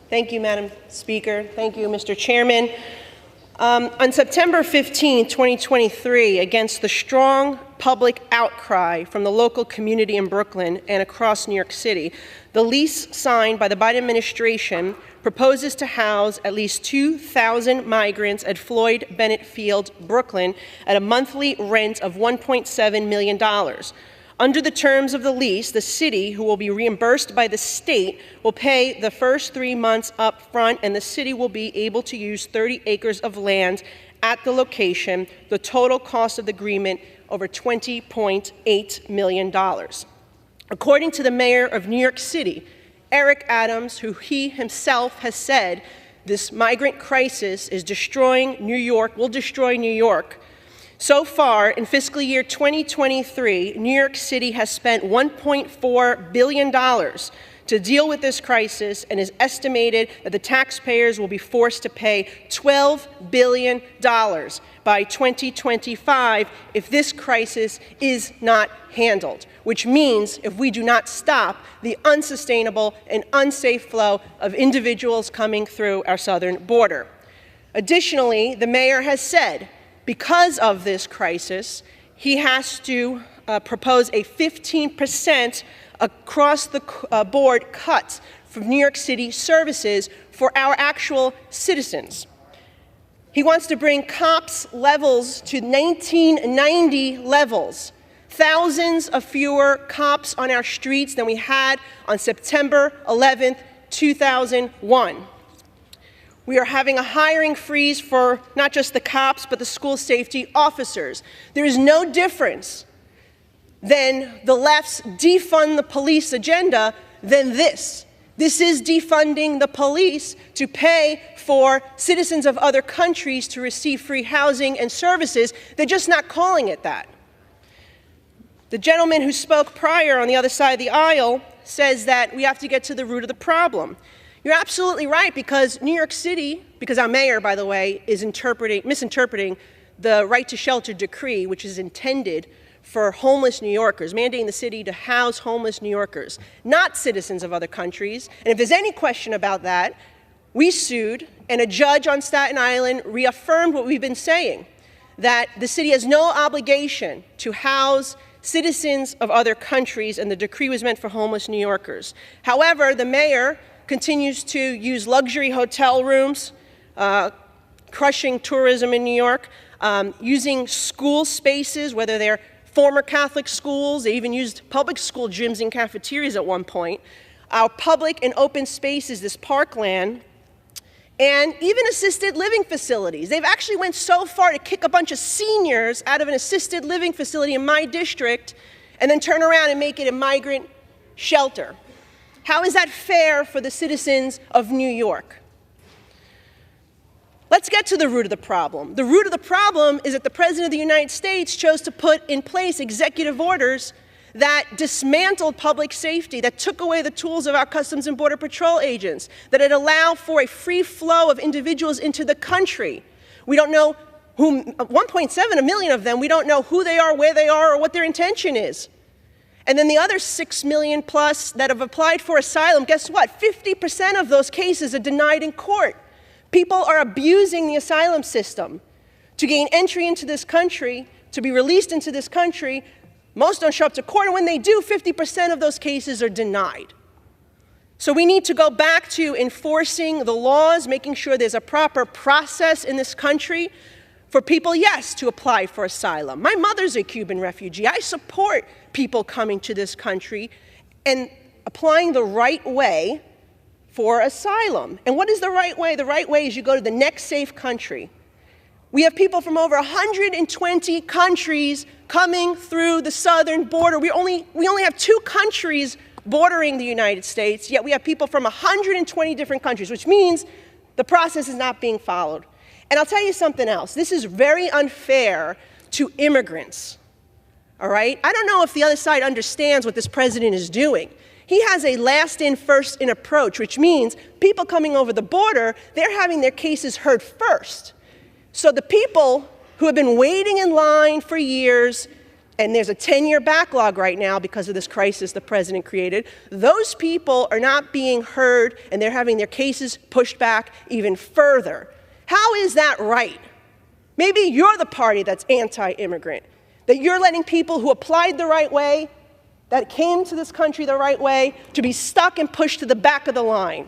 Thank you, Madam Speaker. Thank you, Mr. Chairman. On September 15, 2023, against the strong public outcry from the local community in Brooklyn and across New York City, the lease signed by the Biden administration proposes to house at least 2,000 migrants at Floyd Bennett Field, Brooklyn, at a monthly rent of $1.7 million. Under the terms of the lease, the city, who will be reimbursed by the state, will pay the first 3 months up front, and the city will be able to use 30 acres of land at the location. The total cost of the agreement over $20.8 million. According to the mayor of New York City, Eric Adams, who he himself has said this migrant crisis is destroying New York, will destroy New York. So far, in fiscal year 2023, New York City has spent $1.4 billion to deal with this crisis, and is estimated that the taxpayers will be forced to pay $12 billion by 2025 if this crisis is not handled, which means if we do not stop the unsustainable and unsafe flow of individuals coming through our southern border. Additionally, the mayor has said, because of this crisis, he has to propose a 15% across the board cut from New York City services for our actual citizens. He wants to bring cops levels to 1990 levels. Thousands of fewer cops on our streets than we had on September 11th, 2001. We are having a hiring freeze for not just the cops, but the school safety officers. There is no difference than the left's defund the police agenda than this. This is defunding the police to pay for citizens of other countries to receive free housing and services. They're just not calling it that. The gentleman who spoke prior on the other side of the aisle says that we have to get to the root of the problem. You're absolutely right, because New York City, because our mayor, by the way, is misinterpreting the right to shelter decree, which is intended for homeless New Yorkers, mandating the city to house homeless New Yorkers, not citizens of other countries. And if there's any question about that, we sued, and a judge on Staten Island reaffirmed what we've been saying, that the city has no obligation to house citizens of other countries, and the decree was meant for homeless New Yorkers. However, the mayor continues to use luxury hotel rooms, crushing tourism in New York, using school spaces, whether they're former Catholic schools. They even used public school gyms and cafeterias at one point. Our public and open spaces, this parkland, and even assisted living facilities. They've actually went so far to kick a bunch of seniors out of an assisted living facility in my district and then turn around and make it a migrant shelter. How is that fair for the citizens of New York? Let's get to the root of the problem. The root of the problem is that the President of the United States chose to put in place executive orders that dismantled public safety, that took away the tools of our Customs and Border Patrol agents, that it allowed for a free flow of individuals into the country. We don't know who, 1.7 million of them, we don't know who they are, where they are, or what their intention is. And then the other 6 million plus that have applied for asylum, guess what? 50% of those cases are denied in court. People are abusing the asylum system to gain entry into this country, to be released into this country. Most don't show up to court, and when they do, 50% of those cases are denied. So we need to go back to enforcing the laws, making sure there's a proper process in this country for people, yes, to apply for asylum. My mother's a Cuban refugee. I support people coming to this country and applying the right way for asylum. And what is the right way? The right way is you go to the next safe country. We have people from over 120 countries coming through the southern border. We only have 2 countries bordering the United States, yet we have people from 120 different countries, which means the process is not being followed. And I'll tell you something else. This is very unfair to immigrants, all right? I don't know if the other side understands what this president is doing. He has a last-in, first-in approach, which means people coming over the border, they're having their cases heard first. So the people who have been waiting in line for years and there's a 10-year backlog right now because of this crisis the president created, those people are not being heard, and they're having their cases pushed back even further. How is that right? Maybe you're the party that's anti-immigrant, that you're letting people who applied the right way, that came to this country the right way, to be stuck and pushed to the back of the line.